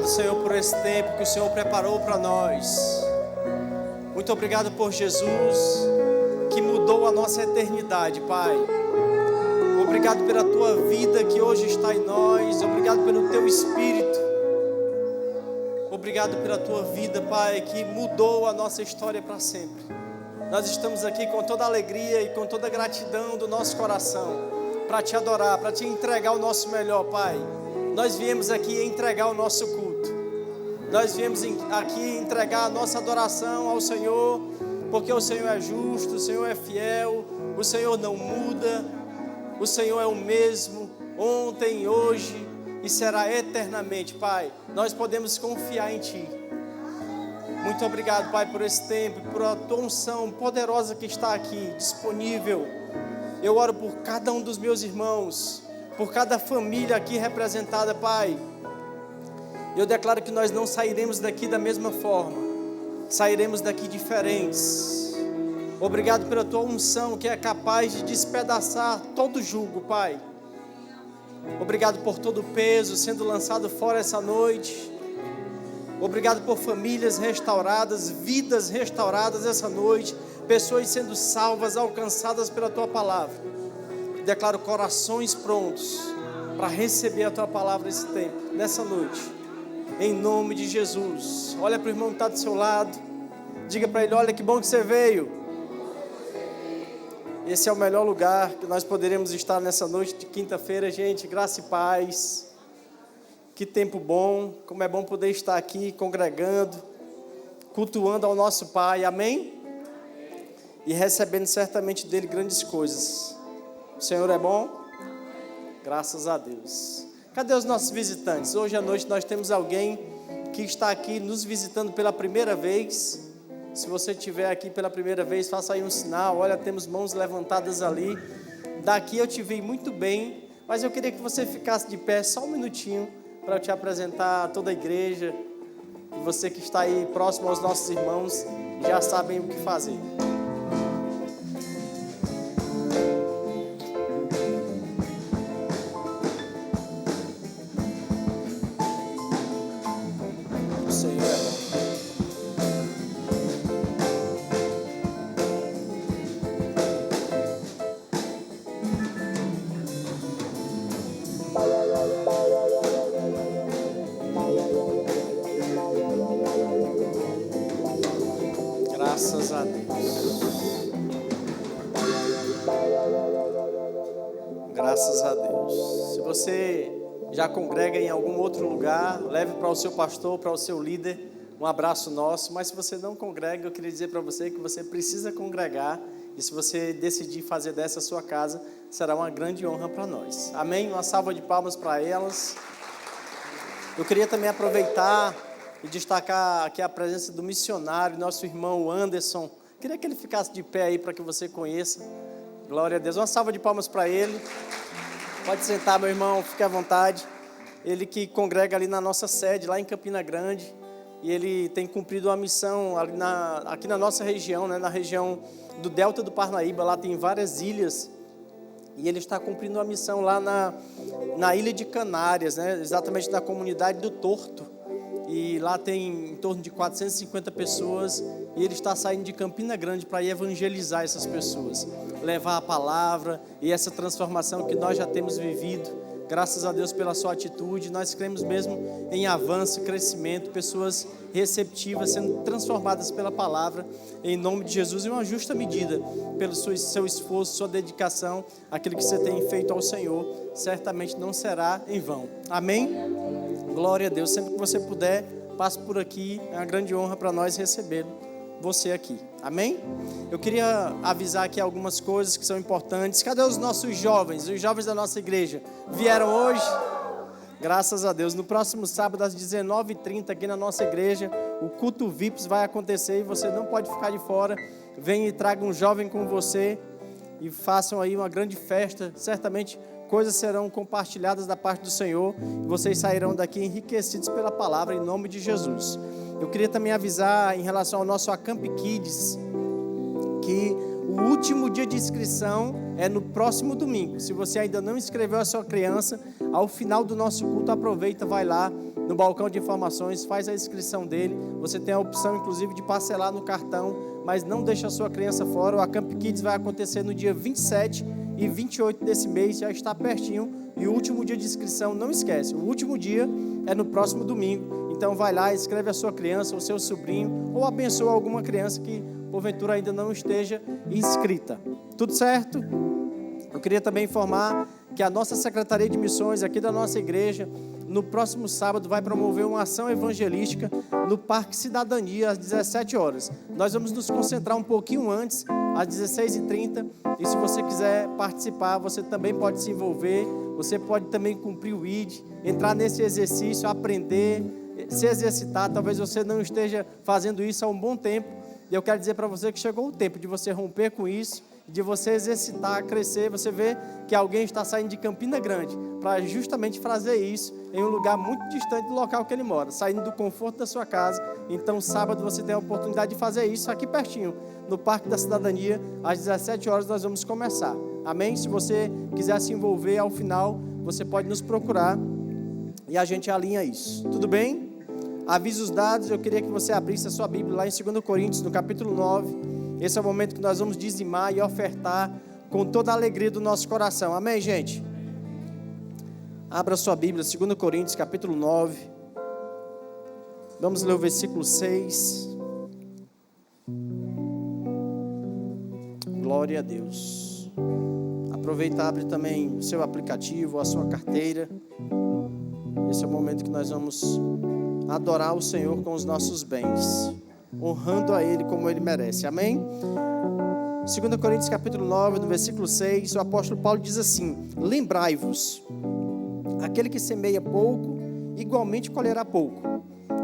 obrigado, Senhor, por esse tempo que o Senhor preparou para nós. Muito obrigado por Jesus, que mudou a nossa eternidade, Pai. Obrigado pela Tua vida que hoje está em nós. Obrigado pelo Teu Espírito. Obrigado pela Tua vida, Pai, que mudou a nossa história para sempre. Nós estamos aqui com toda a alegria e com toda a gratidão do nosso coração para Te adorar, para Te entregar o nosso melhor, Pai. Nós viemos aqui entregar o nosso culto. Nós viemos aqui entregar a nossa adoração ao Senhor, porque o Senhor é justo, o Senhor é fiel, o Senhor não muda, o Senhor é o mesmo, ontem, hoje e será eternamente, Pai. Nós podemos confiar em Ti. Muito obrigado, Pai, por esse tempo, por a Tua unção poderosa que está aqui, disponível. Eu oro por cada um dos meus irmãos, por cada família aqui representada, Pai. Eu declaro que nós não sairemos daqui da mesma forma, sairemos daqui diferentes. Obrigado pela Tua unção que é capaz de despedaçar todo jugo, Pai. Obrigado por todo o peso sendo lançado fora essa noite. Obrigado por famílias restauradas, vidas restauradas essa noite, pessoas sendo salvas, alcançadas pela Tua palavra. Declaro corações prontos para receber a Tua palavra nesse tempo, nessa noite, em nome de Jesus. Olha para o irmão que está do seu lado, diga para ele: olha que bom que você veio. Esse é o melhor lugar que nós poderemos estar nessa noite de quinta-feira, gente. Graça e paz. Que tempo bom, como é bom poder estar aqui congregando, cultuando ao nosso Pai, amém? E recebendo certamente dele grandes coisas. O Senhor é bom? Graças a Deus. Cadê os nossos visitantes? Hoje à noite nós temos alguém que está aqui nos visitando pela primeira vez. Se você estiver aqui pela primeira vez, faça aí um sinal. Olha, temos mãos levantadas ali. Daqui eu te vi muito bem, mas eu queria que você ficasse de pé só um minutinho para eu te apresentar a toda a igreja. E você que está aí próximo aos nossos irmãos já sabem o que fazer. O Senhor é bom. Graças a Deus. Graças a Deus. Se você já congrega em algum outro lugar, leve para o seu pastor, para o seu líder, um abraço nosso. Mas se você não congrega, eu queria dizer para você que você precisa congregar. E se você decidir fazer dessa a sua casa, será uma grande honra para nós. Amém? Uma salva de palmas para elas. Eu queria também aproveitar e destacar aqui a presença do missionário, nosso irmão Anderson. Queria que ele ficasse de pé aí para que você conheça. Glória a Deus. Uma salva de palmas para ele. Pode sentar, meu irmão, fique à vontade. Ele que congrega ali na nossa sede, lá em Campina Grande. E ele tem cumprido uma missão ali aqui na nossa região, né, na região do Delta do Parnaíba. Lá tem várias ilhas. E ele está cumprindo uma missão lá na ilha de Canárias, né, exatamente na comunidade do Torto. E lá tem em torno de 450 pessoas. E ele está saindo de Campina Grande para ir evangelizar essas pessoas. Levar a palavra e essa transformação que nós já temos vivido. Graças a Deus pela sua atitude. Nós cremos mesmo em avanço, crescimento. Pessoas receptivas sendo transformadas pela palavra. Em nome de Jesus. E uma justa medida pelo seu esforço, sua dedicação. Aquilo que você tem feito ao Senhor. Certamente não será em vão. Amém? Glória a Deus. Sempre que você puder, passe por aqui. É uma grande honra para nós recebê-lo, você aqui. Amém? Eu queria avisar aqui algumas coisas que são importantes. Cadê os nossos jovens? Os jovens da nossa igreja vieram hoje? Graças a Deus. No próximo sábado, às 19h30, aqui na nossa igreja, o culto VIPs vai acontecer e você não pode ficar de fora. Venha e traga um jovem com você e façam aí uma grande festa. Certamente coisas serão compartilhadas da parte do Senhor e vocês sairão daqui enriquecidos pela palavra, em nome de Jesus. Eu queria também avisar em relação ao nosso Acamp Kids que o último dia de inscrição é no próximo domingo. Se você ainda não inscreveu a sua criança, ao final do nosso culto, aproveita, vai lá no balcão de informações, faz a inscrição dele. Você tem a opção, inclusive, de parcelar no cartão, mas não deixa a sua criança fora. O Acamp Kids vai acontecer no dia 27 e 28 desse mês, já está pertinho. E o último dia de inscrição, não esquece, o último dia é no próximo domingo. Então vai lá, inscreve a sua criança, o seu sobrinho, ou abençoa alguma criança que porventura ainda não esteja inscrita. Tudo certo? Eu queria também informar que a nossa Secretaria de Missões aqui da nossa igreja, no próximo sábado, vai promover uma ação evangelística no Parque Cidadania, às 17 horas. Nós vamos nos concentrar um pouquinho antes, às 16h30, e se você quiser participar, você também pode se envolver, você pode também cumprir o ID, entrar nesse exercício, aprender, se exercitar. Talvez você não esteja fazendo isso há um bom tempo, e eu quero dizer para você que chegou o tempo de você romper com isso, de você exercitar, crescer. Você vê que alguém está saindo de Campina Grande para justamente fazer isso em um lugar muito distante do local que ele mora, saindo do conforto da sua casa. Então sábado você tem a oportunidade de fazer isso aqui pertinho, no Parque da Cidadania, às 17 horas nós vamos começar, amém? Se você quiser se envolver ao final, você pode nos procurar e a gente alinha isso, tudo bem? Avisos dados, eu queria que você abrisse a sua Bíblia lá em 2 Coríntios, no capítulo 9, esse é o momento que nós vamos dizimar e ofertar com toda a alegria do nosso coração. Amém, gente? Abra sua Bíblia, 2 Coríntios, capítulo 9. Vamos ler o versículo 6. Glória a Deus. Aproveita, abre também o seu aplicativo, a sua carteira. Esse é o momento que nós vamos adorar o Senhor com os nossos bens, honrando a Ele como Ele merece, amém? 2 Coríntios capítulo 9, no versículo 6, o apóstolo Paulo diz assim: lembrai-vos, aquele que semeia pouco, igualmente colherá pouco,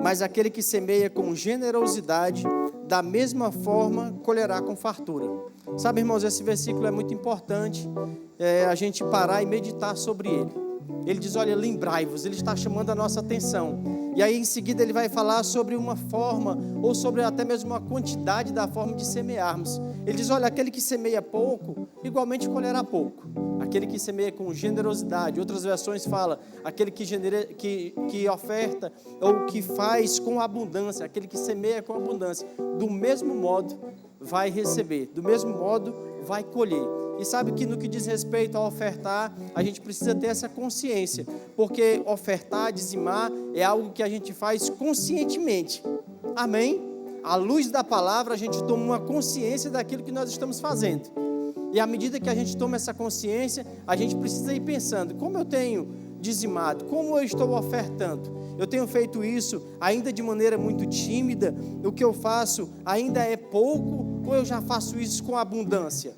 mas aquele que semeia com generosidade, da mesma forma colherá com fartura. Sabe, irmãos, esse versículo é muito importante, a gente parar e meditar sobre ele. Ele diz, olha, lembrai-vos, ele está chamando a nossa atenção. E aí em seguida ele vai falar sobre uma forma, ou sobre até mesmo uma quantidade da forma de semearmos. Ele diz, olha, aquele que semeia pouco, igualmente colherá pouco. Aquele que semeia com generosidade, outras versões falam, aquele que oferta, ou que faz com abundância, aquele que semeia com abundância, do mesmo modo vai receber, do mesmo modo vai colher. E sabe que no que diz respeito a ofertar, a gente precisa ter essa consciência, porque ofertar, dizimar, é algo que a gente faz conscientemente, amém? À luz da palavra, a gente toma uma consciência daquilo que nós estamos fazendo, e à medida que a gente toma essa consciência, a gente precisa ir pensando, como eu tenho dizimado, como eu estou ofertando, eu tenho feito isso ainda de maneira muito tímida, o que eu faço ainda é pouco, ou eu já faço isso com abundância?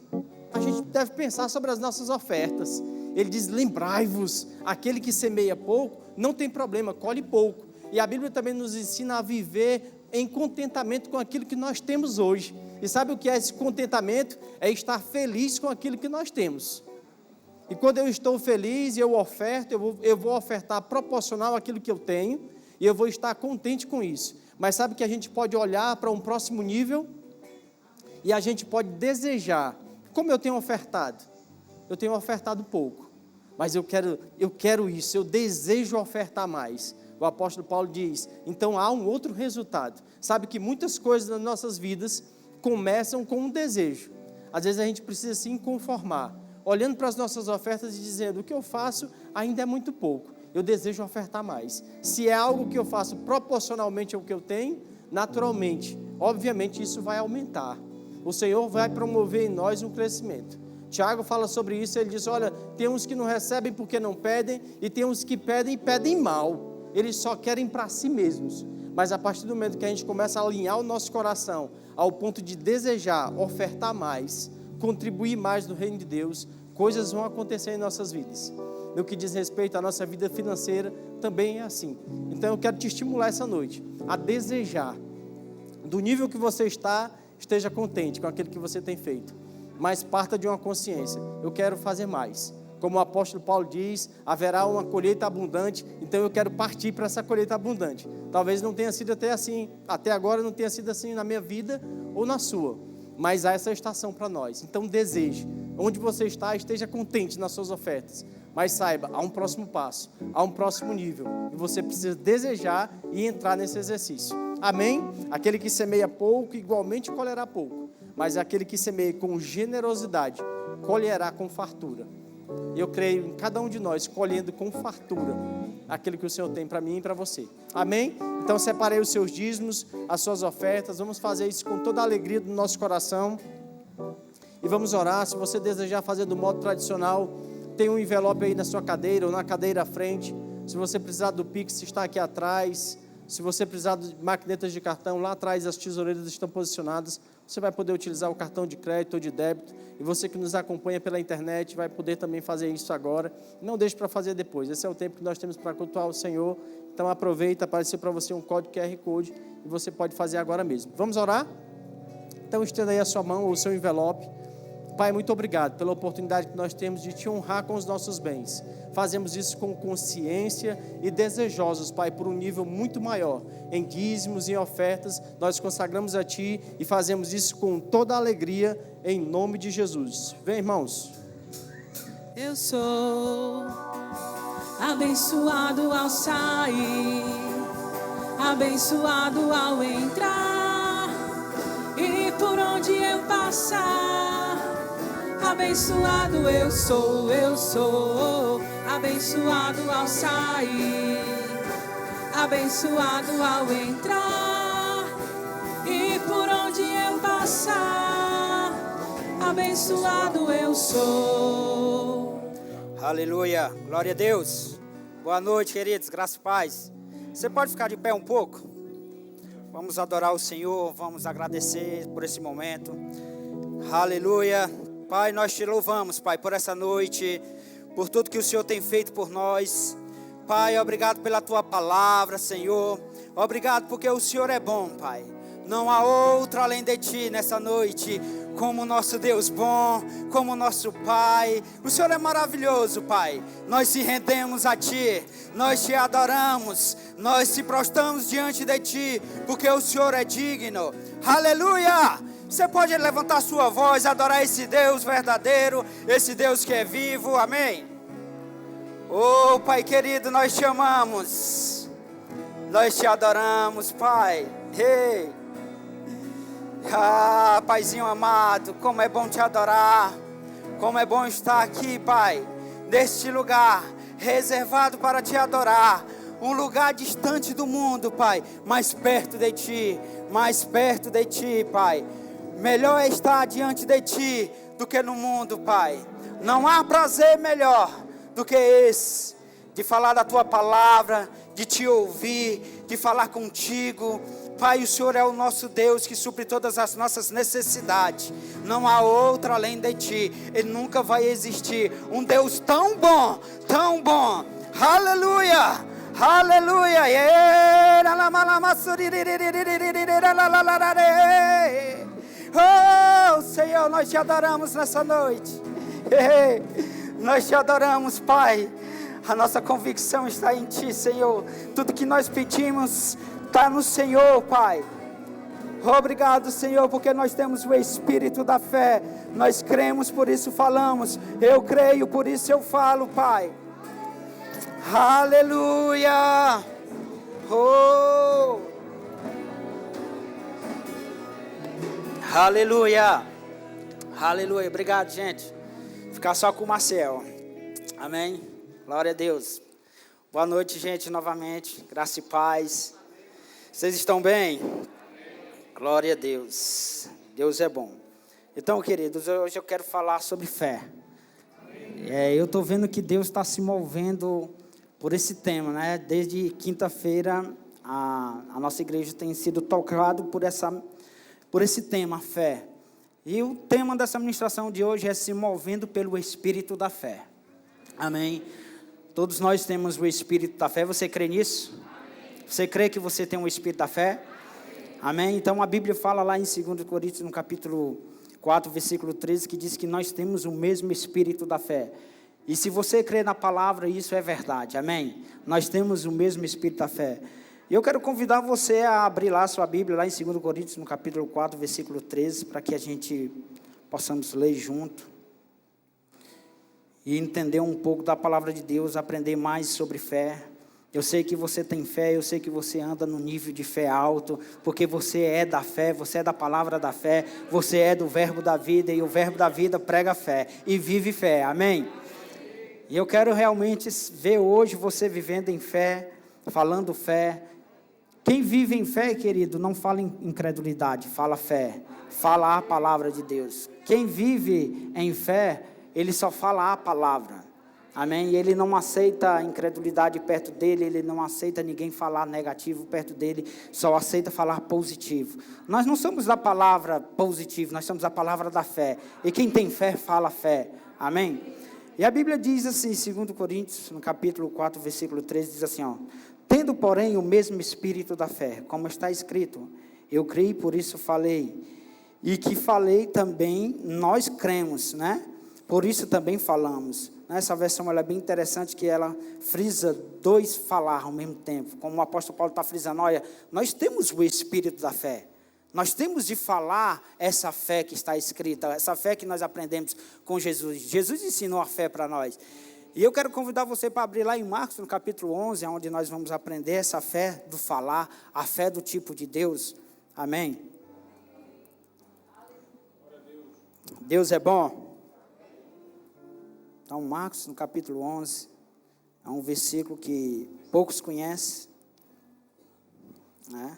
A gente deve pensar sobre as nossas ofertas. Ele diz, lembrai-vos, aquele que semeia pouco, não tem problema, colhe pouco. E a Bíblia também nos ensina a viver em contentamento com aquilo que nós temos hoje. E sabe o que é esse contentamento? É estar feliz com aquilo que nós temos. E quando eu estou feliz e eu oferto, eu vou ofertar proporcional àquilo que eu tenho, e eu vou estar contente com isso. Mas sabe que a gente pode olhar para um próximo nível, e a gente pode desejar. Como eu tenho ofertado? Eu tenho ofertado pouco, mas eu quero isso, eu desejo ofertar mais. O apóstolo Paulo diz, então há um outro resultado. Sabe que muitas coisas nas nossas vidas começam com um desejo. Às vezes a gente precisa se conformar, olhando para as nossas ofertas e dizendo, o que eu faço ainda é muito pouco, eu desejo ofertar mais. Se é algo que eu faço proporcionalmente ao que eu tenho, naturalmente, obviamente isso vai aumentar. O Senhor vai promover em nós um crescimento. Tiago fala sobre isso, ele diz, olha, tem uns que não recebem porque não pedem, e tem uns que pedem e pedem mal. Eles só querem para si mesmos. Mas a partir do momento que a gente começa a alinhar o nosso coração, ao ponto de desejar, ofertar mais, contribuir mais no reino de Deus, coisas vão acontecer em nossas vidas. No que diz respeito à nossa vida financeira, também é assim. Então eu quero te estimular essa noite, a desejar, do nível que você está, esteja contente com aquilo que você tem feito, mas parta de uma consciência, eu quero fazer mais. Como o apóstolo Paulo diz, haverá uma colheita abundante, então eu quero partir para essa colheita abundante. Talvez não tenha sido até agora não tenha sido assim na minha vida ou na sua, mas há essa estação para nós. Então deseje, onde você está, esteja contente nas suas ofertas, Mas saiba, há um próximo passo, há um próximo nível, e você precisa desejar e entrar nesse exercício. Amém? Aquele que semeia pouco, igualmente colherá pouco, mas aquele que semeia com generosidade, colherá com fartura. E eu creio em cada um de nós colhendo com fartura aquilo que o Senhor tem para mim e para você. Amém? Então separei os seus dízimos, as suas ofertas. Vamos fazer isso com toda a alegria do nosso coração. E vamos orar. Se você desejar fazer do modo tradicional, tem um envelope aí na sua cadeira ou na cadeira à frente. Se você precisar do Pix, está aqui atrás. Se você precisar de maquinetas de cartão, lá atrás as tesoureiras estão posicionadas. Você vai poder utilizar o cartão de crédito ou de débito. E você que nos acompanha pela internet vai poder também fazer isso agora. Não deixe para fazer depois. Esse é o tempo que nós temos para cultuar o Senhor. Então aproveita, aparecer para você um código QR Code e você pode fazer agora mesmo. Vamos orar? Então estenda aí a sua mão ou o seu envelope. Pai, muito obrigado pela oportunidade que nós temos de te honrar com os nossos bens. Fazemos isso com consciência e desejosos, Pai, por um nível muito maior. Em dízimos e ofertas, nós consagramos a Ti e fazemos isso com toda a alegria, em nome de Jesus. Vem, irmãos. Eu sou abençoado ao sair, abençoado ao entrar, e por onde eu passar, abençoado eu sou, abençoado ao sair, abençoado ao entrar, e por onde eu passar, abençoado eu sou. Aleluia, glória a Deus. Boa noite, queridos, graça e paz. Você pode ficar de pé um pouco? Vamos adorar o Senhor, vamos agradecer por esse momento. Aleluia. Pai, nós te louvamos, Pai, por essa noite, por tudo que o Senhor tem feito por nós. Pai, obrigado pela Tua palavra, Senhor. Obrigado porque o Senhor é bom, Pai. Não há outro além de Ti nessa noite, como nosso Deus bom, como nosso Pai. O Senhor é maravilhoso, Pai. Nós se rendemos a Ti, nós Te adoramos, nós se prostramos diante de Ti, porque o Senhor é digno. Aleluia! Você pode levantar sua voz, adorar esse Deus verdadeiro, esse Deus que é vivo, amém? Oh, Pai querido, nós te amamos, nós te adoramos, Pai. Hey. Ah, Paizinho amado, como é bom te adorar, como é bom estar aqui, Pai, neste lugar reservado para te adorar, um lugar distante do mundo, Pai, mais perto de Ti, Pai. Melhor é estar diante de Ti do que no mundo, Pai. Não há prazer melhor do que esse, de falar da Tua palavra, de Te ouvir, de falar contigo. Pai, o Senhor é o nosso Deus que supre todas as nossas necessidades. Não há outro além de Ti. Ele nunca vai existir. Um Deus tão bom, tão bom. Aleluia! Aleluia! Oh, Senhor, nós te adoramos nessa noite. Nós te adoramos, Pai. A nossa convicção está em Ti, Senhor. Tudo que nós pedimos está no Senhor, Pai. Obrigado, Senhor, porque nós temos o Espírito da fé. Nós cremos, por isso falamos. Eu creio, por isso eu falo, Pai. Aleluia. Oh. Aleluia. Aleluia. Obrigado, gente. Ficar só com o Marcel. Amém. Glória a Deus. Boa noite, gente, novamente. Graça e paz. Vocês estão bem? Glória a Deus. Deus é bom. Então, queridos, hoje eu quero falar sobre fé. Eu estou vendo que Deus está se movendo por esse tema, né? Desde quinta-feira, a nossa igreja tem sido tocada por esse tema, fé. E o tema dessa ministração de hoje é se movendo pelo Espírito da fé. Amém? Todos nós temos o Espírito da fé. Você crê nisso? Amém. Você crê que você tem o Espírito da fé? Amém? Então a Bíblia fala lá em 2 Coríntios, no capítulo 4, versículo 13, que diz que nós temos o mesmo Espírito da fé. E se você crê na palavra, isso é verdade. Amém? Nós temos o mesmo Espírito da fé. E eu quero convidar você a abrir lá a sua Bíblia, lá em 2 Coríntios, no capítulo 4, versículo 13, para que a gente possamos ler junto. e entender um pouco da palavra de Deus, aprender mais sobre fé. Eu sei que você tem fé, eu sei que você anda no nível de fé alto, porque você é da fé, você é da palavra da fé, você é do verbo da vida, e o verbo da vida prega fé e vive fé, amém? E eu quero realmente ver hoje você vivendo em fé, falando fé. Quem vive em fé, querido, não fala em incredulidade, fala fé, fala a palavra de Deus. Quem vive em fé, ele só fala a palavra, amém? E ele não aceita incredulidade perto dele, ele não aceita ninguém falar negativo perto dele, só aceita falar positivo. Nós não somos da palavra positivo, nós somos a palavra da fé. E quem tem fé, fala fé, amém? E a Bíblia diz assim, 2 Coríntios, no capítulo 4, versículo 13, diz assim, ó: tendo, porém, o mesmo espírito da fé, como está escrito, eu criei, por isso falei, e que falei também, nós cremos, né? Por isso também falamos. Essa versão ela é bem interessante, que ela frisa dois falar ao mesmo tempo. Como o apóstolo Paulo está frisando, olha, nós temos o espírito da fé. Nós temos de falar essa fé que está escrita, essa fé que nós aprendemos com Jesus. Jesus ensinou a fé para nós. E eu quero convidar você para abrir lá em Marcos, no capítulo 11, onde nós vamos aprender essa fé do falar, a fé do tipo de Deus. Amém? Deus é bom. Então, Marcos, no capítulo 11, é um versículo que poucos conhecem, né?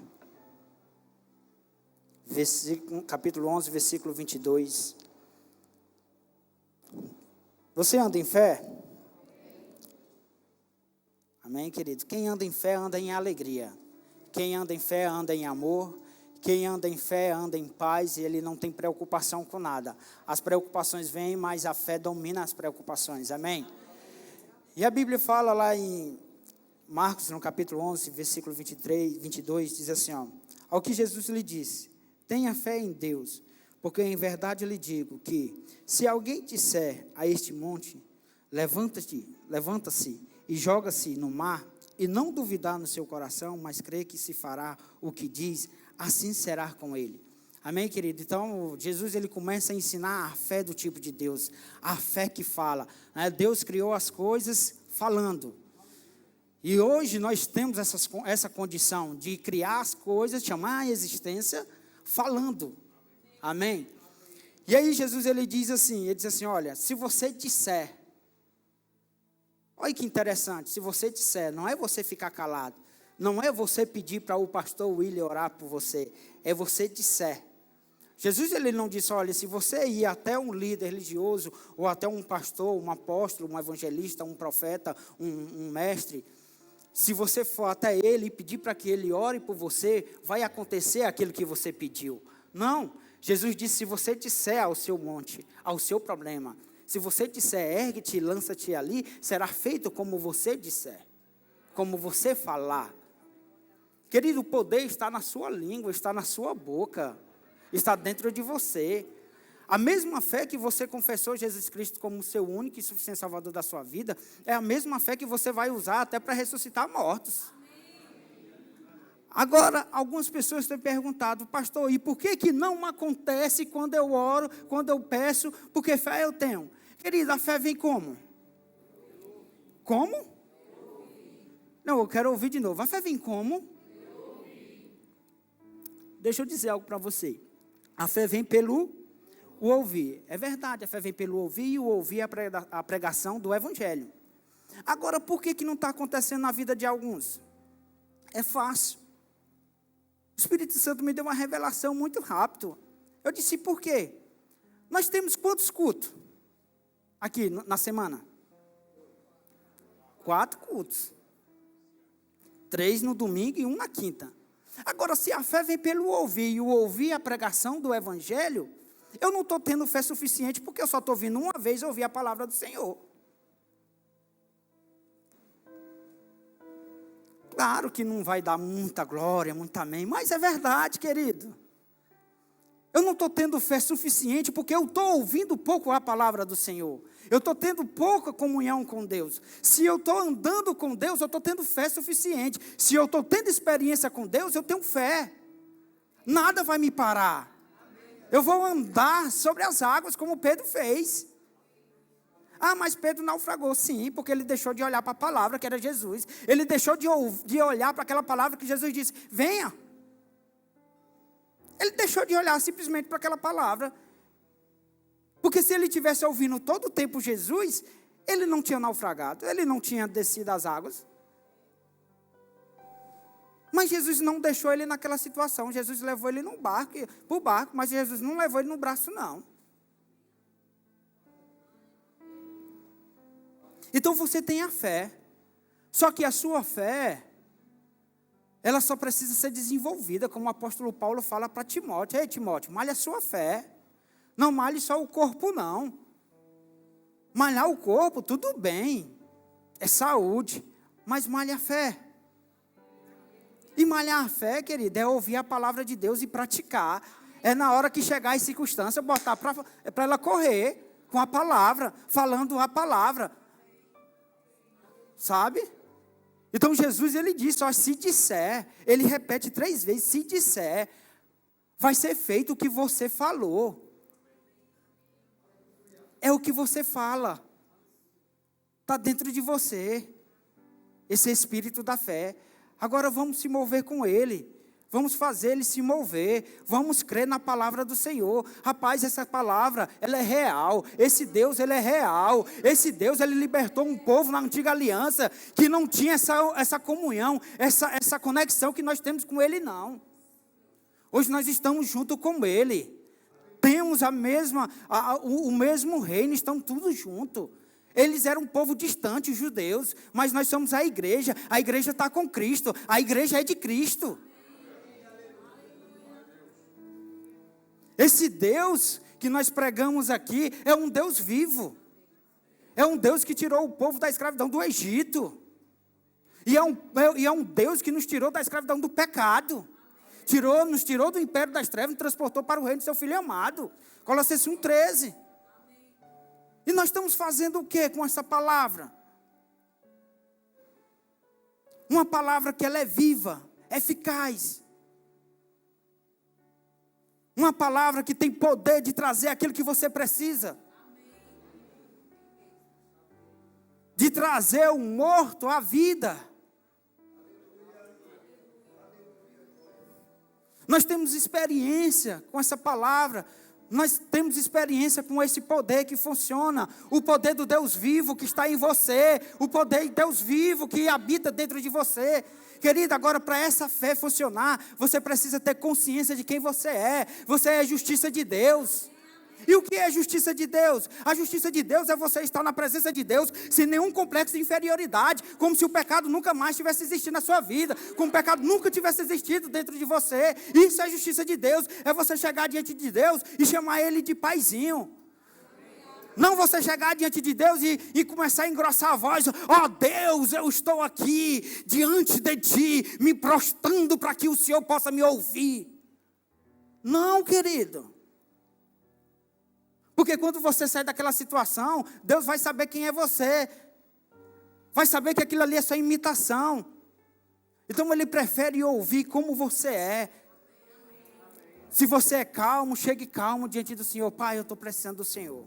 Capítulo 11, versículo 22. Você anda em fé? Amém, querido? Quem anda em fé, anda em alegria. Quem anda em fé, anda em amor. Quem anda em fé, anda em paz, e ele não tem preocupação com nada. As preocupações vêm, mas a fé domina as preocupações, amém? E a Bíblia fala lá em Marcos, no capítulo 11, versículo 22, diz assim, ó: ao que Jesus lhe disse, tenha fé em Deus, porque em verdade eu lhe digo que, se alguém disser a este monte, levanta-se e joga-se no mar, e não duvidar no seu coração, mas crê que se fará o que diz, assim será com ele. Amém, querido? Então, Jesus, ele começa a ensinar a fé do tipo de Deus, a fé que fala. Deus criou as coisas falando. E hoje nós temos essa condição de criar as coisas, chamar a existência, falando. Amém? E aí Jesus, ele diz assim, olha, se você disser, olha que interessante, se você disser, não é você ficar calado, não é você pedir para o pastor William orar por você, é você disser. Jesus, ele não disse, olha, se você ir até um líder religioso, ou até um pastor, um apóstolo, um evangelista, um profeta, um mestre, se você for até ele e pedir para que ele ore por você, vai acontecer aquilo que você pediu. Não, Jesus disse, se você disser ao seu monte, ao seu problema, se você disser, ergue-te e lança-te ali, será feito como você disser, como você falar. Querido, o poder está na sua língua, está na sua boca, está dentro de você. A mesma fé que você confessou Jesus Cristo como seu único e suficiente Salvador da sua vida, é a mesma fé que você vai usar até para ressuscitar mortos. Agora, algumas pessoas têm perguntado, pastor, e por que não acontece quando eu oro, quando eu peço, porque fé eu tenho? Querida, a fé vem como? Como? Não, eu quero ouvir de novo. A fé vem como? Deixa eu dizer algo para você. A fé vem pelo ouvir. É verdade, a fé vem pelo ouvir, e o ouvir é a pregação do Evangelho. Agora, por que não está acontecendo na vida de alguns? É fácil. O Espírito Santo me deu uma revelação muito rápido. Eu disse, por quê? Nós temos quantos cultos aqui na semana? 4 cultos. 3 no domingo e 1 na quinta. Agora, se a fé vem pelo ouvir, e o ouvir a pregação do Evangelho, eu não estou tendo fé suficiente, porque eu só estou vindo uma vez ouvir a palavra do Senhor. Claro que não vai dar muita glória, muito amém, mas é verdade, querido. Eu não estou tendo fé suficiente, porque eu estou ouvindo pouco a palavra do Senhor. Eu estou tendo pouca comunhão com Deus. Se eu estou andando com Deus, eu estou tendo fé suficiente. Se eu estou tendo experiência com Deus, eu tenho fé. Nada vai me parar. Eu vou andar sobre as águas, como Pedro fez. Ah, mas Pedro naufragou. Sim, porque ele deixou de olhar para a palavra que era Jesus. Ele deixou de olhar para aquela palavra que Jesus disse, venha. Ele deixou de olhar simplesmente para aquela palavra. Porque se ele tivesse ouvindo todo o tempo Jesus, ele não tinha naufragado, ele não tinha descido as águas. Mas Jesus não deixou ele naquela situação. Jesus levou ele para o barco, mas Jesus não levou ele no braço, não. Então você tem a fé. Só que a sua fé, ela só precisa ser desenvolvida, como o apóstolo Paulo fala para Timóteo. Ei, Timóteo, malhe a sua fé. Não malhe só o corpo, não. Malhar o corpo, tudo bem. É saúde. Mas malhe a fé. E malhar a fé, querido, é ouvir a palavra de Deus e praticar. É na hora que chegar as circunstâncias, botar para ela correr com a palavra, falando a palavra. Sabe? Então Jesus, ele disse, ó, se disser, ele repete 3 vezes, se disser, vai ser feito o que você falou. É o que você fala. Está dentro de você. Esse espírito da fé. Agora vamos se mover com ele. Vamos fazer ele se mover. Vamos crer na palavra do Senhor. Rapaz, essa palavra, ela é real. Esse Deus, ele é real. Esse Deus, ele libertou um povo na antiga aliança que não tinha essa comunhão, essa conexão que nós temos com ele, não. Hoje nós estamos junto com ele. Temos o mesmo reino, estão todos juntos. Eles eram um povo distante, os judeus, mas nós somos a igreja está com Cristo, a igreja é de Cristo. Esse Deus que nós pregamos aqui é um Deus vivo, é um Deus que tirou o povo da escravidão do Egito, e é um Deus que nos tirou da escravidão do pecado. Nos tirou do império das trevas e nos transportou para o reino do seu Filho amado. Colossenses 1,13. E nós estamos fazendo o que com essa palavra? Uma palavra que ela é viva, eficaz. Uma palavra que tem poder de trazer aquilo que você precisa. De trazer o morto à vida. Nós temos experiência com essa palavra. Nós temos experiência com esse poder que funciona. O poder do Deus vivo que está em você. O poder de Deus vivo que habita dentro de você. Querido, agora para essa fé funcionar, você precisa ter consciência de quem você é. Você é a justiça de Deus. E o que é a justiça de Deus? A justiça de Deus é você estar na presença de Deus sem nenhum complexo de inferioridade, como se o pecado nunca mais tivesse existido na sua vida, como o pecado nunca tivesse existido dentro de você. Isso é a justiça de Deus, é você chegar diante de Deus e chamar Ele de paizinho. Não você chegar diante de Deus e começar a engrossar a voz. Ó Deus, eu estou aqui diante de Ti, me prostrando para que o Senhor possa me ouvir. Não, querido. Porque quando você sai daquela situação, Deus vai saber quem é você. Vai saber que aquilo ali é só imitação. Então Ele prefere ouvir como você é. Se você é calmo, chegue calmo diante do Senhor. Pai, eu estou precisando do Senhor.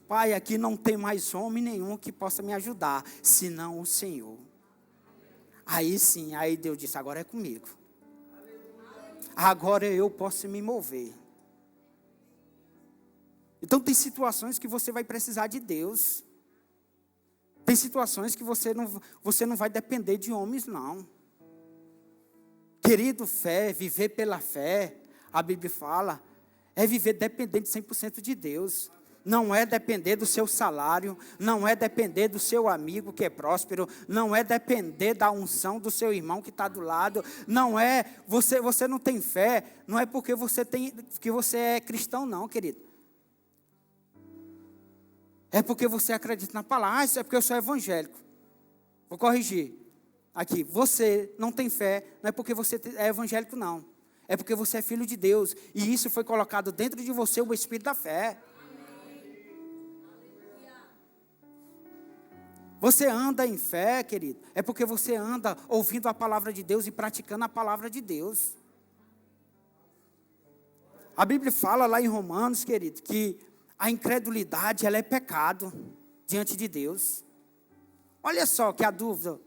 Pai, aqui não tem mais homem nenhum que possa me ajudar, senão o Senhor. Aí sim, aí Deus disse, agora é comigo. Agora eu posso me mover. Então tem situações que você vai precisar de Deus. Tem situações que você não vai depender de homens, não. Querido, fé, viver pela fé, a Bíblia fala, é viver dependente 100% de Deus. Não é depender do seu salário, não é depender do seu amigo que é próspero, não é depender da unção do seu irmão que está do lado, não é, você não tem fé, não é porque que você é cristão não, querido. É porque você acredita na palavra. Isso é porque eu sou evangélico. Vou corrigir. Aqui, você não tem fé, não é porque você é evangélico, não. É porque você é filho de Deus. E isso foi colocado dentro de você, o Espírito da fé. Você anda em fé, querido. É porque você anda ouvindo a palavra de Deus e praticando a palavra de Deus. A Bíblia fala lá em Romanos, querido, que a incredulidade, ela é pecado. diante de Deus. Olha só que a dúvida,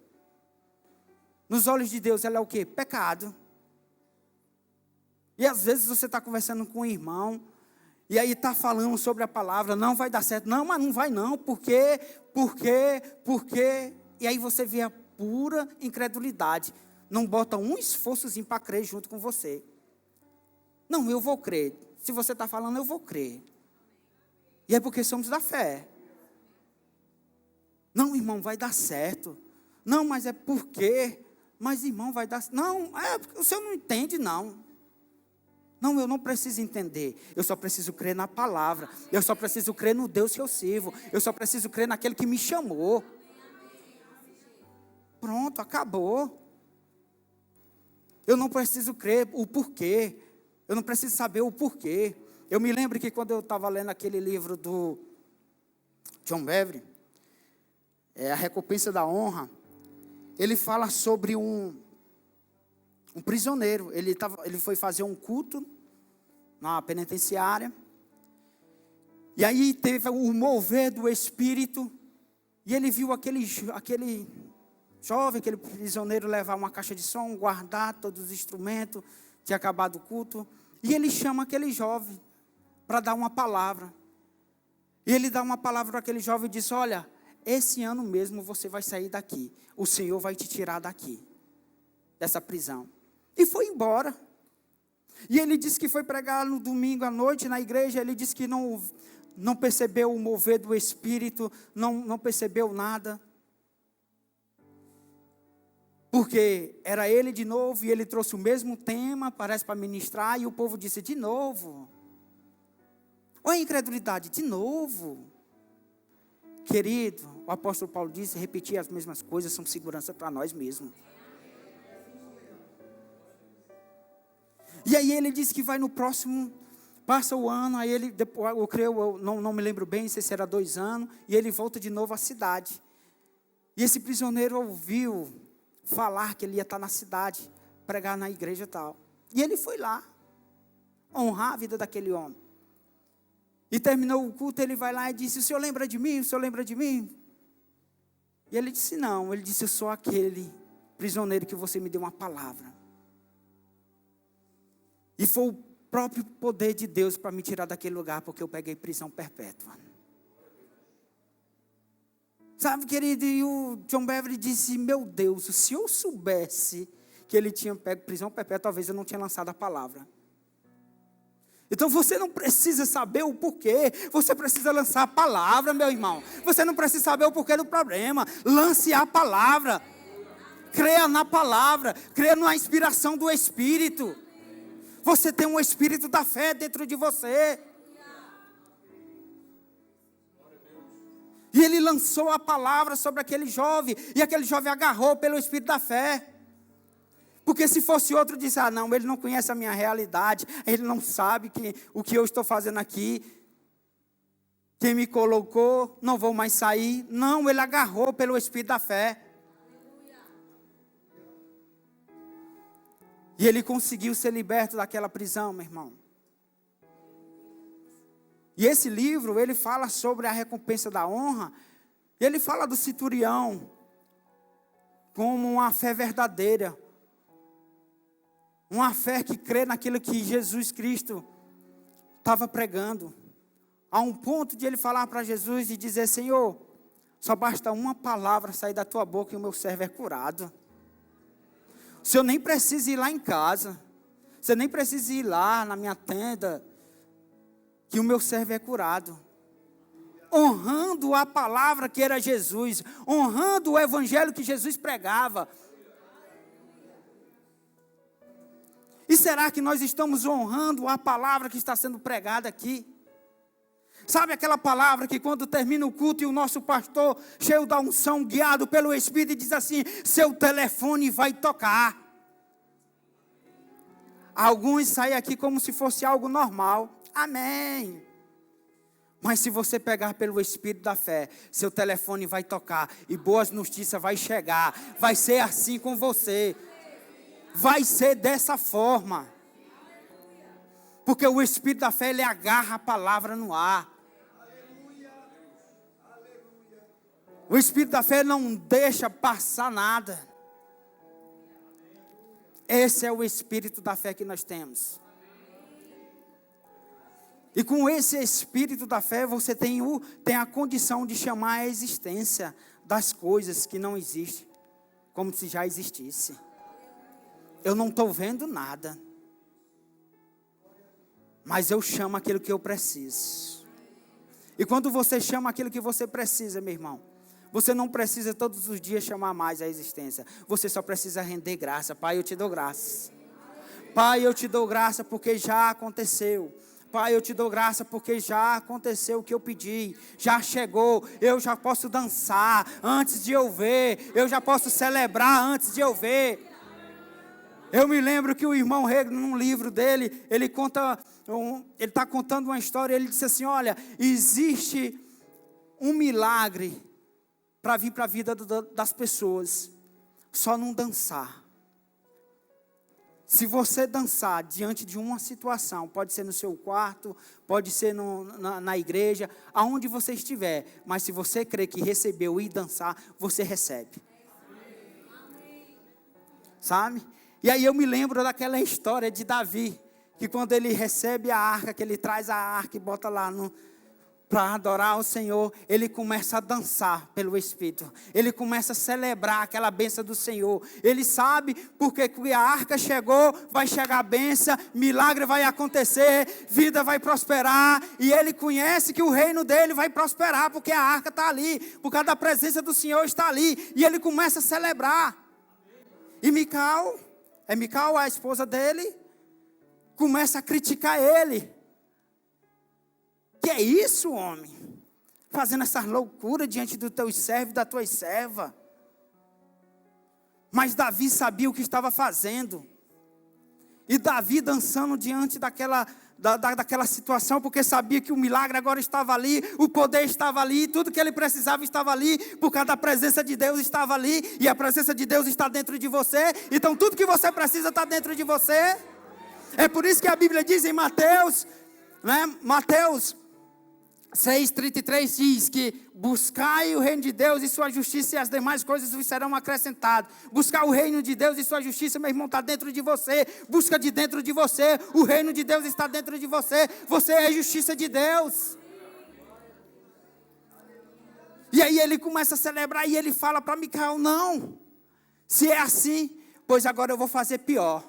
nos olhos de Deus, ela é o quê? Pecado. E às vezes você está conversando com um irmão, e aí está falando sobre a palavra, não vai dar certo. Não, mas não vai não, por quê? E aí você vê a pura incredulidade. Não bota um esforçozinho para crer junto com você. Não, eu vou crer. Se você está falando, eu vou crer. E é porque somos da fé. Não, irmão, vai dar certo. Não, mas é porque. Mas, irmão, vai dar certo. Não, o senhor não entende, não. Não, eu não preciso entender. Eu só preciso crer na palavra. Eu só preciso crer no Deus que eu sirvo. Eu só preciso crer naquele que me chamou. Pronto, acabou. Eu não preciso crer o porquê. Eu não preciso saber o porquê. Eu me lembro que quando eu estava lendo aquele livro do John Bevere, A Recompensa da Honra, ele fala sobre um prisioneiro. Ele foi fazer um culto na penitenciária. E aí teve o mover do Espírito. E ele viu aquele jovem, aquele prisioneiro levar uma caixa de som, guardar todos os instrumentos, tinha acabado o culto. E ele chama aquele jovem para dar uma palavra. E ele dá uma palavra para aquele jovem e diz: olha, esse ano mesmo você vai sair daqui. O Senhor vai te tirar daqui, dessa prisão. E foi embora. E ele disse que foi pregar no domingo à noite na igreja. Ele disse que não percebeu o mover do Espírito, não percebeu nada. Porque era ele de novo, e ele trouxe o mesmo tema, parece para ministrar, e o povo disse: de novo. Olha a incredulidade, de novo. Querido, o apóstolo Paulo disse: repetir as mesmas coisas são segurança para nós mesmos. E aí ele disse que vai no próximo, passa o ano, aí ele, eu não me lembro bem, não sei se era 2 anos, e ele volta de novo à cidade. E esse prisioneiro ouviu falar que ele ia estar na cidade, pregar na igreja e tal. E ele foi lá, honrar a vida daquele homem. E terminou o culto, ele vai lá e disse: o senhor lembra de mim? O senhor lembra de mim? E ele disse: não. Ele disse: eu sou aquele prisioneiro que você me deu uma palavra. E foi o próprio poder de Deus para me tirar daquele lugar, porque eu peguei prisão perpétua. Sabe, querido, e o John Bevere disse: meu Deus, se eu soubesse que ele tinha pego prisão perpétua, talvez eu não tinha lançado a palavra. Então você não precisa saber o porquê, você precisa lançar a palavra, meu irmão. Você não precisa saber o porquê do problema, lance a palavra. Creia na palavra, creia na inspiração do Espírito. Você tem um Espírito da fé dentro de você. E ele lançou a palavra sobre aquele jovem, e aquele jovem agarrou pelo Espírito da fé. Porque se fosse outro, disse: ah, não, ele não conhece a minha realidade, ele não sabe o que eu estou fazendo aqui. Quem me colocou, não vou mais sair. Não, ele agarrou pelo Espírito da fé. E ele conseguiu ser liberto daquela prisão, meu irmão. E esse livro, ele fala sobre a recompensa da honra. E ele fala do centurião como uma fé verdadeira. Uma fé que crê naquilo que Jesus Cristo estava pregando. A um ponto de ele falar para Jesus e dizer: Senhor, só basta uma palavra sair da tua boca e o meu servo é curado. O Senhor nem precisa ir lá em casa. Você nem precisa ir lá na minha tenda, que o meu servo é curado. Honrando a palavra que era Jesus. Honrando o evangelho que Jesus pregava. E será que nós estamos honrando a palavra que está sendo pregada aqui? Sabe aquela palavra que quando termina o culto e o nosso pastor, cheio da unção, guiado pelo Espírito, diz assim: seu telefone vai tocar. Alguns saem aqui como se fosse algo normal. Amém. Mas se você pegar pelo Espírito da fé, seu telefone vai tocar e boas notícias vai chegar. Vai ser assim com você. Vai ser dessa forma. Porque o Espírito da fé, ele agarra a palavra no ar. O espírito da fé não deixa passar nada. Esse é o espírito da fé que nós temos. E com esse espírito da fé, você tem a condição de chamar a existência das coisas que não existem, como se já existisse. Eu não estou vendo nada, mas eu chamo aquilo que eu preciso. E quando você chama aquilo que você precisa, meu irmão, você não precisa todos os dias chamar mais a existência. Você só precisa render graça. Pai, eu te dou graça. Pai, eu te dou graça porque já aconteceu. Pai, eu te dou graça porque já aconteceu o que eu pedi. Já chegou. Eu já posso dançar antes de eu ver. Eu já posso celebrar antes de eu ver. Eu me lembro que o irmão Rego, num livro dele, ele está contando uma história. Ele disse assim: olha, existe um milagre para vir para a vida das pessoas, só não dançar. Se você dançar diante de uma situação, pode ser no seu quarto, pode ser na igreja, aonde você estiver, mas se você crer que recebeu e dançar, você recebe. Sabe? E aí eu me lembro daquela história de Davi, que quando ele recebe a arca, que ele traz a arca e bota lá para adorar o Senhor, ele começa a dançar pelo Espírito. Ele começa a celebrar aquela bênção do Senhor. Ele sabe porque a arca chegou, vai chegar a bênção, milagre vai acontecer, vida vai prosperar. E ele conhece que o reino dele vai prosperar, porque a arca está ali, por causa da presença do Senhor está ali. E ele começa a celebrar. E Mical, a esposa dele, começa a criticar ele. Que é isso, homem? Fazendo essas loucuras diante dos teus servos e das tuas servas. Mas Davi sabia o que estava fazendo. E Davi dançando diante daquela situação, porque sabia que o milagre agora estava ali, o poder estava ali, tudo que ele precisava estava ali, por causa da presença de Deus estava ali, e a presença de Deus está dentro de você, então tudo que você precisa está dentro de você. É por isso que a Bíblia diz em Mateus 6,33 diz que buscai o reino de Deus e sua justiça e as demais coisas vos serão acrescentadas. Buscar o reino de Deus e sua justiça, meu irmão, está dentro de você. Busca de dentro de você. O reino de Deus está dentro de você. Você é a justiça de Deus. E aí ele começa a celebrar e ele fala para Mical: não, se é assim, pois agora eu vou fazer pior.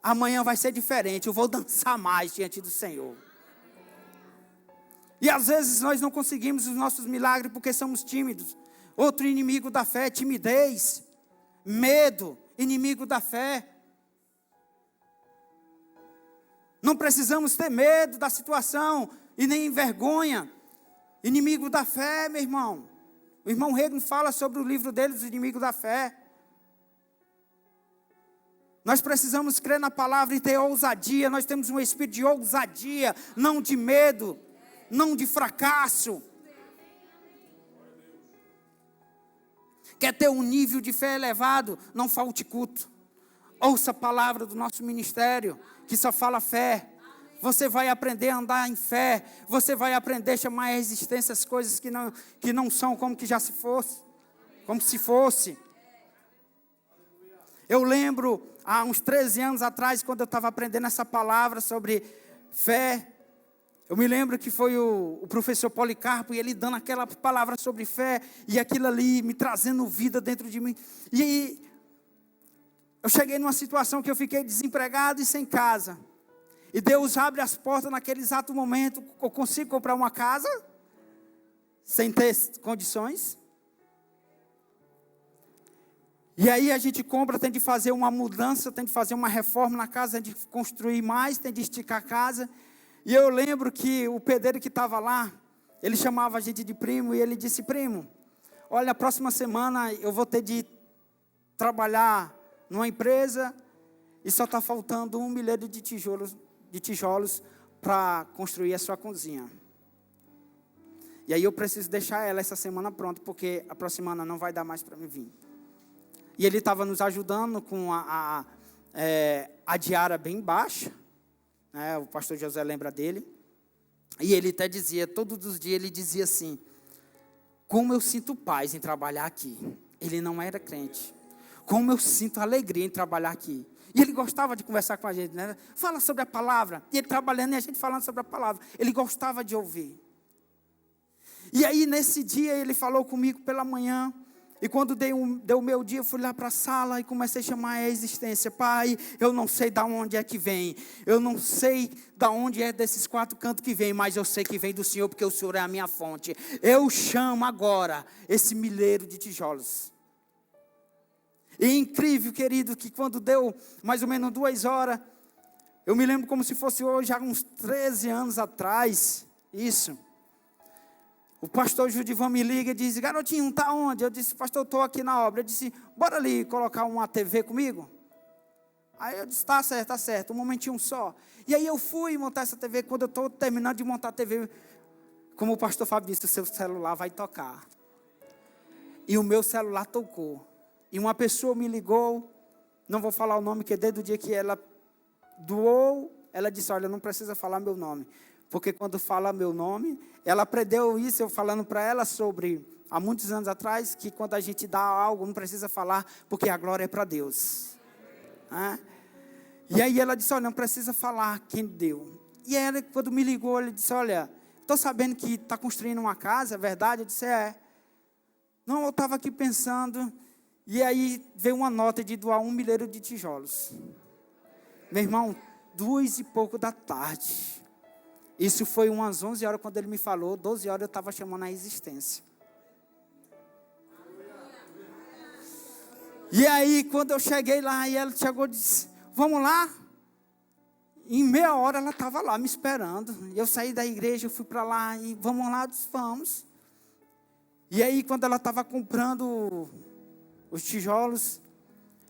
Amanhã vai ser diferente, eu vou dançar mais diante do Senhor. E às vezes nós não conseguimos os nossos milagres porque somos tímidos. Outro inimigo da fé é timidez, medo, inimigo da fé. Não precisamos ter medo da situação e nem vergonha. Inimigo da fé, meu irmão. O irmão Rego fala sobre o livro dele, os inimigos da fé. Nós precisamos crer na palavra e ter ousadia. Nós temos um espírito de ousadia, não de medo. Não de fracasso. Quer ter um nível de fé elevado? Não falte culto. Ouça a palavra do nosso ministério, que só fala fé. Você vai aprender a andar em fé. Você vai aprender a chamar a existência as coisas que não são como que já se fosse. Como se fosse. Eu lembro, há uns 13 anos atrás, quando eu estava aprendendo essa palavra sobre fé, eu me lembro que foi o professor Policarpo, e ele dando aquela palavra sobre fé, e aquilo ali me trazendo vida dentro de mim. E aí, eu cheguei numa situação que eu fiquei desempregado e sem casa. E Deus abre as portas naquele exato momento. Eu consigo comprar uma casa, sem ter condições. E aí a gente compra, tem de fazer uma mudança, tem de fazer uma reforma na casa, tem de construir mais, tem de esticar a casa. E eu lembro que o pedreiro que estava lá, ele chamava a gente de primo, e ele disse: primo, olha, a próxima semana eu vou ter de trabalhar numa empresa, e só está faltando 1 milheiro de tijolos para construir a sua cozinha. E aí eu preciso deixar ela essa semana pronta, porque a próxima semana não vai dar mais para mim vir. E ele estava nos ajudando com a diária bem baixa. O pastor José lembra dele. E ele até dizia, todos os dias ele dizia assim: Como eu sinto paz em trabalhar aqui. Ele não era crente. Como eu sinto alegria em trabalhar aqui. E ele gostava de conversar com a gente, né? Fala sobre a palavra. E ele trabalhando e a gente falando sobre a palavra. Ele gostava de ouvir. E aí, nesse dia, ele falou comigo pela manhã. E quando deu o meu dia, eu fui lá para a sala e comecei a chamar a existência. Pai, eu não sei de onde é que vem. Eu não sei de onde é desses 4 cantos que vem. Mas eu sei que vem do Senhor, porque o Senhor é a minha fonte. Eu chamo agora esse milheiro de tijolos. E é incrível, querido, que quando deu mais ou menos 2 horas. Eu me lembro como se fosse hoje, há uns 13 anos atrás. Isso. O pastor Judivan me liga e diz: garotinho, está onde? Eu disse: pastor, eu estou aqui na obra. Ele disse: bora ali colocar uma TV comigo? Aí eu disse: tá certo, um momentinho só. E aí eu fui montar essa TV. Quando eu estou terminando de montar a TV, como o pastor Fábio disse, o seu celular vai tocar. E o meu celular tocou. E uma pessoa me ligou, não vou falar o nome, que desde o dia que ela doou, ela disse: olha, não precisa falar meu nome. Porque quando fala meu nome, ela aprendeu isso, eu falando para ela sobre, há muitos anos atrás, que quando a gente dá algo, não precisa falar, porque a glória é para Deus. E aí ela disse: olha, não precisa falar quem deu. E ela, quando me ligou, ela disse: olha, estou sabendo que está construindo uma casa, é verdade? Eu disse: é. Não, eu estava aqui pensando, e aí veio uma nota de doar 1 milheiro de tijolos. Meu irmão, 2 e pouco da tarde. Isso foi umas 11 horas quando ele me falou, 12 horas eu estava chamando a existência. E aí, quando eu cheguei lá, e ela chegou e disse: vamos lá? Em meia hora ela estava lá me esperando. Eu saí da igreja, eu fui para lá, e vamos lá, eu disse: vamos. E aí, quando ela estava comprando os tijolos,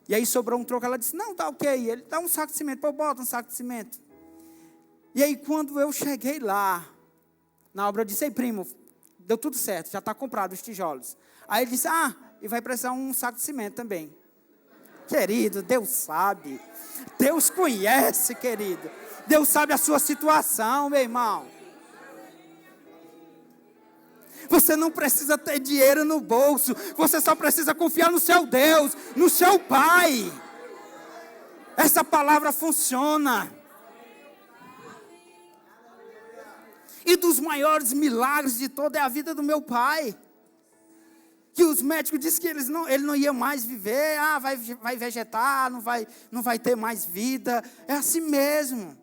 e aí sobrou um troco, ela disse: não, tá ok. Ele: dá um saco de cimento, pô, bota um saco de cimento. E aí, quando eu cheguei lá, na obra, eu disse: ei, primo, deu tudo certo, já está comprado os tijolos. Aí ele disse: e vai precisar um saco de cimento também. Querido, Deus sabe. Deus conhece, querido. Deus sabe a sua situação, meu irmão. Você não precisa ter dinheiro no bolso. Você só precisa confiar no seu Deus, no seu Pai. Essa palavra funciona. E dos maiores milagres de todo é a vida do meu pai. Que os médicos disseram que ele não ia mais viver. Vai vegetar, não vai ter mais vida. É assim mesmo.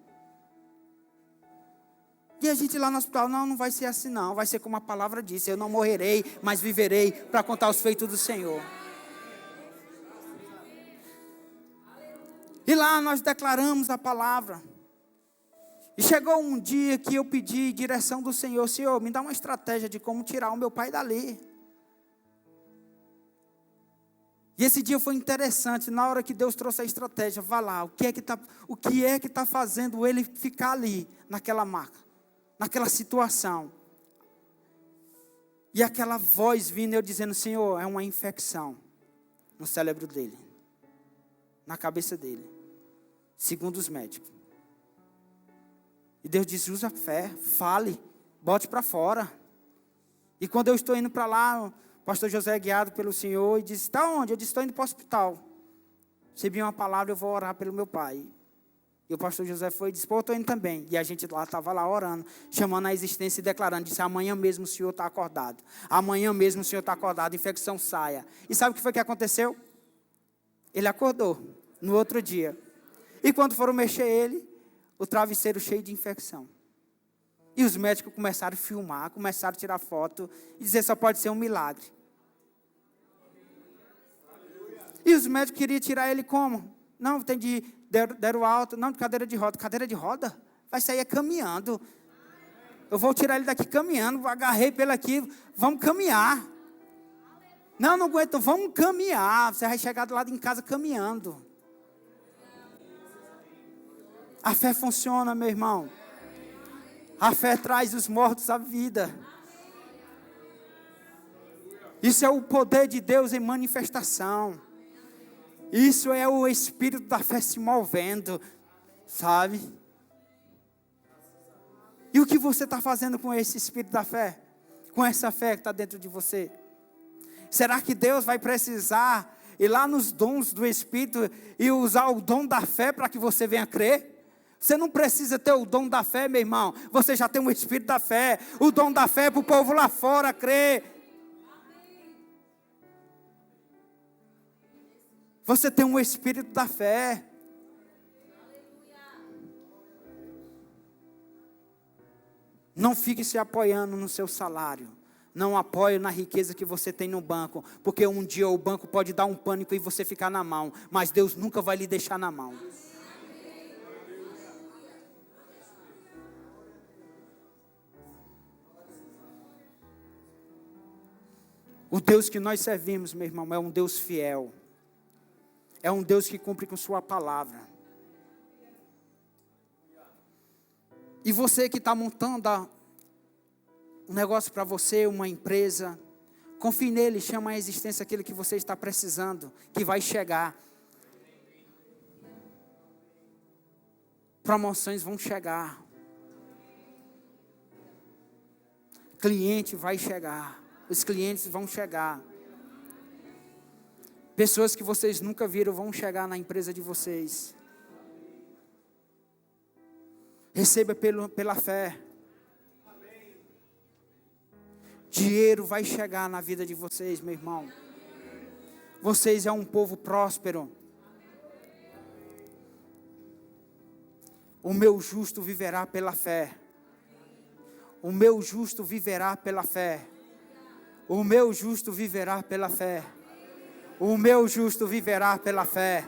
E a gente lá no hospital: não vai ser assim não. Vai ser como a palavra disse: eu não morrerei, mas viverei para contar os feitos do Senhor. E lá nós declaramos a palavra. E chegou um dia que eu pedi direção do Senhor: Senhor, me dá uma estratégia de como tirar o meu pai dali. E esse dia foi interessante. Na hora que Deus trouxe a estratégia, vá lá, o que é que está fazendo ele ficar ali, naquela marca, naquela situação. E aquela voz vindo, eu dizendo: Senhor, é uma infecção no cérebro dele, na cabeça dele, segundo os médicos. E Deus disse: usa fé, fale, bote para fora. E quando eu estou indo para lá, o pastor José é guiado pelo Senhor e disse: está onde? Eu disse: estou indo para o hospital. Recebi uma palavra, eu vou orar pelo meu pai. E o pastor José foi e disse: pô, eu estou indo também. E a gente lá estava lá orando, chamando a existência e declarando. Disse: amanhã mesmo o senhor está acordado. Amanhã mesmo o senhor está acordado, infecção saia. E sabe o que foi que aconteceu? Ele acordou no outro dia. E quando foram mexer ele, o travesseiro cheio de infecção. E os médicos começaram a filmar, começaram a tirar foto e dizer: só pode ser um milagre. E os médicos queriam tirar ele como? Não, deram alta, não, de cadeira de roda. Cadeira de roda? Vai sair caminhando. Eu vou tirar ele daqui caminhando, agarrei pelo aqui, vamos caminhar. Não aguento, vamos caminhar. Você vai chegar do lado em casa caminhando. A fé funciona, meu irmão. A fé traz os mortos à vida. Isso é o poder de Deus em manifestação. Isso é o Espírito da fé se movendo, sabe? E o que você está fazendo com esse Espírito da fé? com essa fé que está dentro de você? Será que Deus vai precisar ir lá nos dons do Espírito e usar o dom da fé para que você venha crer? Você não precisa ter o dom da fé, meu irmão. Você já tem o Espírito da fé. O dom da fé é para o povo lá fora crer. Você tem o Espírito da fé. Não fique se apoiando no seu salário. Não apoie na riqueza que você tem no banco. Porque um dia o banco pode dar um pânico e você ficar na mão. Mas Deus nunca vai lhe deixar na mão. O Deus que nós servimos, meu irmão, é um Deus fiel. É um Deus que cumpre com sua palavra. E você que está montando um negócio para você, uma empresa, confie nele, chama à existência aquilo que você está precisando, que vai chegar. Promoções vão chegar. Cliente vai chegar. Os clientes vão chegar. Pessoas que vocês nunca viram vão chegar na empresa de vocês. Receba pela fé. Dinheiro vai chegar na vida de vocês, meu irmão. Vocês é um povo próspero. O meu justo viverá pela fé. O meu justo viverá pela fé. O meu justo viverá pela fé. O meu justo viverá pela fé.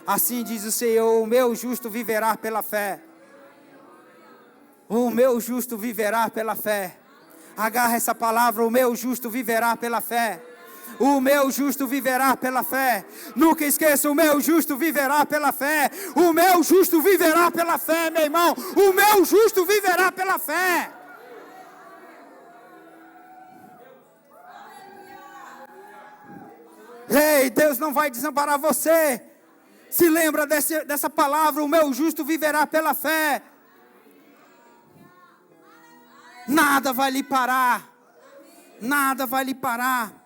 Assim diz o Senhor, o meu justo viverá pela fé. O meu justo viverá pela fé. Agarra essa palavra, o meu justo viverá pela fé. O meu justo viverá pela fé. Nunca esqueça, o meu justo viverá pela fé. O meu justo viverá pela fé, meu irmão. O meu justo viverá pela fé. Ei, Deus não vai desamparar você. Se lembra dessa palavra, o meu justo viverá pela fé. Nada vai lhe parar. Nada vai lhe parar.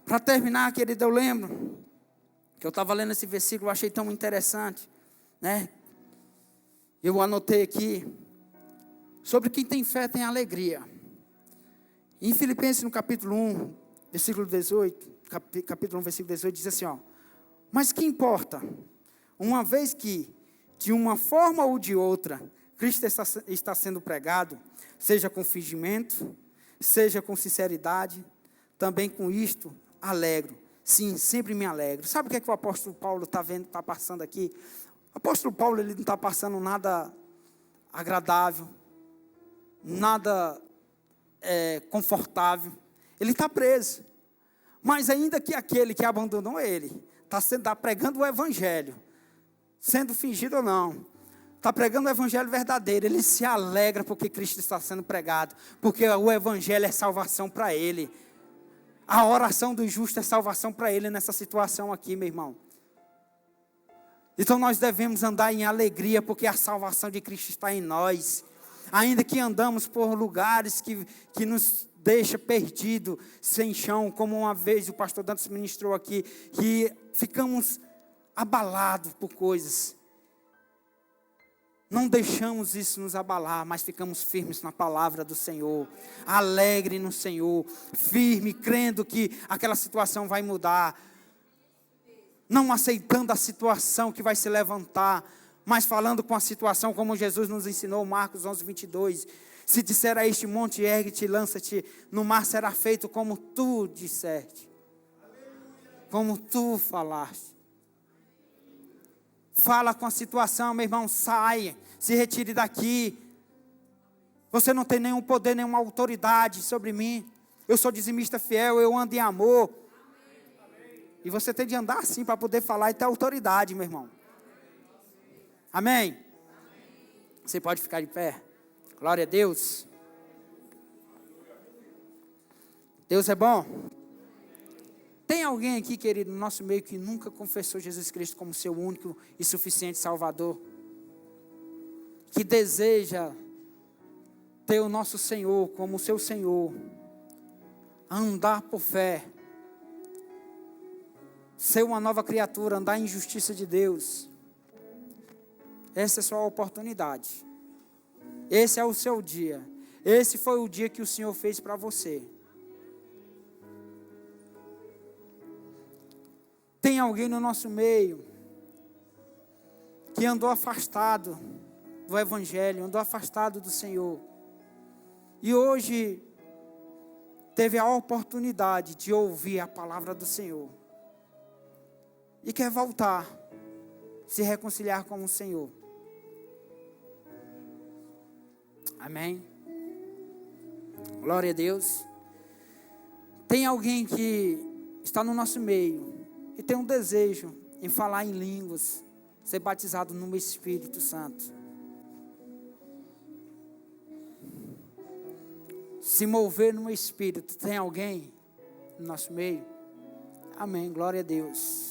Para terminar, querido, eu lembro que eu estava lendo esse versículo, eu achei tão interessante, né? Eu anotei aqui, sobre quem tem fé tem alegria. Em Filipenses, no capítulo 1, versículo 18, capítulo 1, versículo 18, diz assim, ó: mas que importa, uma vez que, de uma forma ou de outra, Cristo está sendo pregado, seja com fingimento, seja com sinceridade, também com isto alegro. Sim, sempre me alegro. Sabe o que é que o apóstolo Paulo está passando aqui? O apóstolo Paulo, ele não está passando nada agradável, nada confortável. Ele está preso. Mas ainda que aquele que abandonou ele, está pregando o evangelho, sendo fingido ou não, está pregando o evangelho verdadeiro, ele se alegra porque Cristo está sendo pregado, porque o evangelho é salvação para ele. A oração do justo é salvação para ele nessa situação aqui, meu irmão. Então nós devemos andar em alegria, porque a salvação de Cristo está em nós. Ainda que andamos por lugares que nos deixa perdido, sem chão, como uma vez o pastor Dantas ministrou aqui, que ficamos abalados por coisas. Não deixamos isso nos abalar, mas ficamos firmes na palavra do Senhor, alegre no Senhor, firme, crendo que aquela situação vai mudar, não aceitando a situação que vai se levantar, mas falando com a situação como Jesus nos ensinou, Marcos 11, 22, se disser a este monte, ergue-te e lança-te no mar, será feito como tu disseste, como tu falaste. Fala com a situação, meu irmão, saia, se retire daqui. Você não tem nenhum poder, nenhuma autoridade sobre mim. Eu sou dizimista fiel, eu ando em amor. E você tem de andar assim para poder falar e ter autoridade, meu irmão. Amém? Você pode ficar de pé. Glória a Deus. Deus é bom. Tem alguém aqui, querido, no nosso meio que nunca confessou Jesus Cristo como seu único e suficiente Salvador? Que deseja ter o nosso Senhor como seu Senhor, andar por fé, ser uma nova criatura, andar em justiça de Deus, essa é a sua oportunidade. Esse é o seu dia. Esse foi o dia que o Senhor fez para você. Tem alguém no nosso meio que andou afastado do Evangelho, andou afastado do Senhor, e hoje teve a oportunidade de ouvir a palavra do Senhor e quer voltar, se reconciliar com o Senhor. Amém? Glória a Deus. Tem alguém que está no nosso meio e tem um desejo em falar em línguas, ser batizado no Espírito Santo, se mover no Espírito. Tem alguém no nosso meio? Amém, glória a Deus.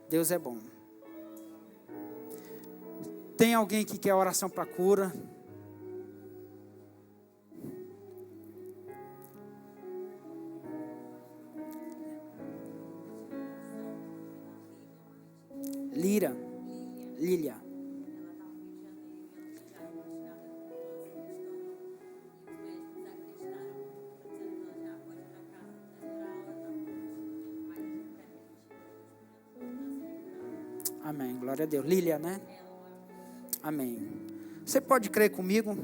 Deus é bom. Tem alguém que quer oração para cura? Lília. Amém, glória a Deus. Lília, né? Amém. Você pode crer comigo?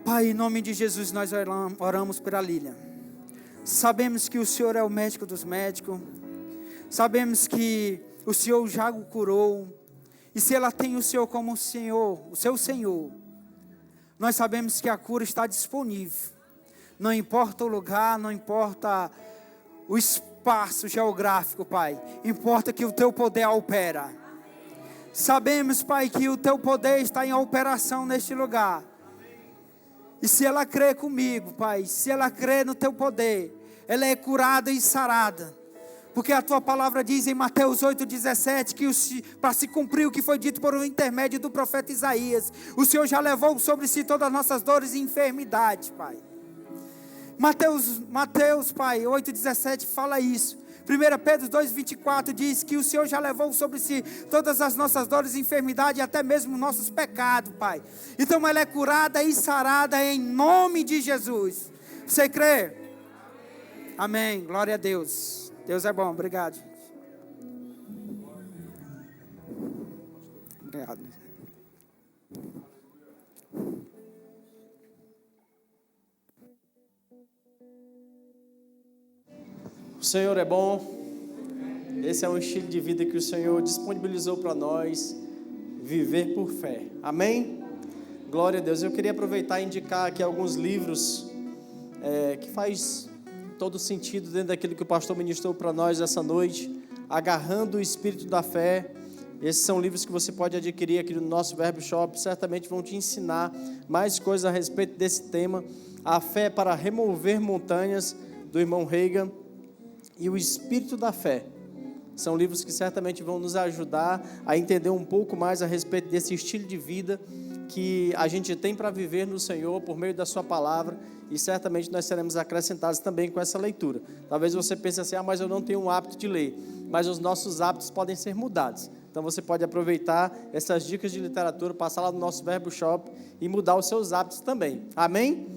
Pai, em nome de Jesus, nós oramos pela Lília. Sabemos que o Senhor é o médico dos médicos. Sabemos que o Senhor já o curou. E se ela tem o Senhor como o Senhor, o seu Senhor, nós sabemos que a cura está disponível. Não importa o lugar, não importa o espaço geográfico, Pai. Importa que o teu poder opera. Sabemos, Pai, que o teu poder está em operação neste lugar. E se ela crê comigo, Pai, se ela crê no teu poder, ela é curada e sarada. Porque a tua palavra diz em Mateus 8,17 que para se cumprir o que foi dito por um intermédio do profeta Isaías, o Senhor já levou sobre si todas as nossas dores e enfermidades, Pai. Mateus, Pai, 8,17 fala isso. 1 Pedro 2,24 diz que o Senhor já levou sobre si todas as nossas dores e enfermidades e até mesmo nossos pecados, Pai. Então ela é curada e sarada em nome de Jesus. Você crê? Amém, glória a Deus. Deus é bom, obrigado. Obrigado. O Senhor é bom. Esse é um estilo de vida que o Senhor disponibilizou para nós, viver por fé. Amém? Glória a Deus. Eu queria aproveitar e indicar aqui alguns livros que faz todo sentido dentro daquilo que o pastor ministrou para nós essa noite. Agarrando o Espírito da Fé. Esses são livros que você pode adquirir aqui no nosso Verbo Shop. Certamente vão te ensinar mais coisas a respeito desse tema. A Fé para Remover Montanhas, do irmão Reagan. E o Espírito da Fé. São livros que certamente vão nos ajudar a entender um pouco mais a respeito desse estilo de vida que a gente tem para viver no Senhor por meio da sua palavra, e certamente nós seremos acrescentados também com essa leitura. Talvez você pense assim, mas eu não tenho um hábito de ler, mas os nossos hábitos podem ser mudados. Então você pode aproveitar essas dicas de literatura, passar lá no nosso Verbo Shop e mudar os seus hábitos também. Amém?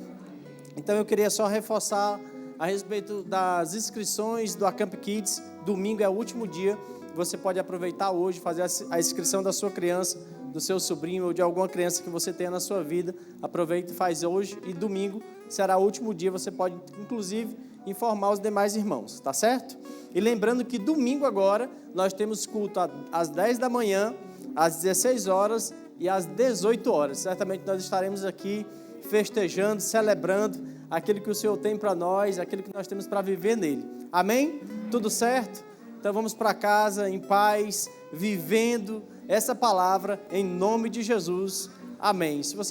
Então eu queria só reforçar a respeito das inscrições do Acamp Kids. Domingo é o último dia. Você pode aproveitar hoje, fazer a inscrição da sua criança, do seu sobrinho ou de alguma criança que você tenha na sua vida. Aproveita e faz hoje, e domingo será o último dia. Você pode, inclusive, informar os demais irmãos, tá certo? E lembrando que domingo agora nós temos culto às 10 da manhã, às 16 horas e às 18 horas. Certamente nós estaremos aqui festejando, celebrando aquilo que o Senhor tem para nós, aquilo que nós temos para viver nele. Amém? Tudo certo? Então vamos para casa em paz, vivendo essa palavra em nome de Jesus. Amém. Se você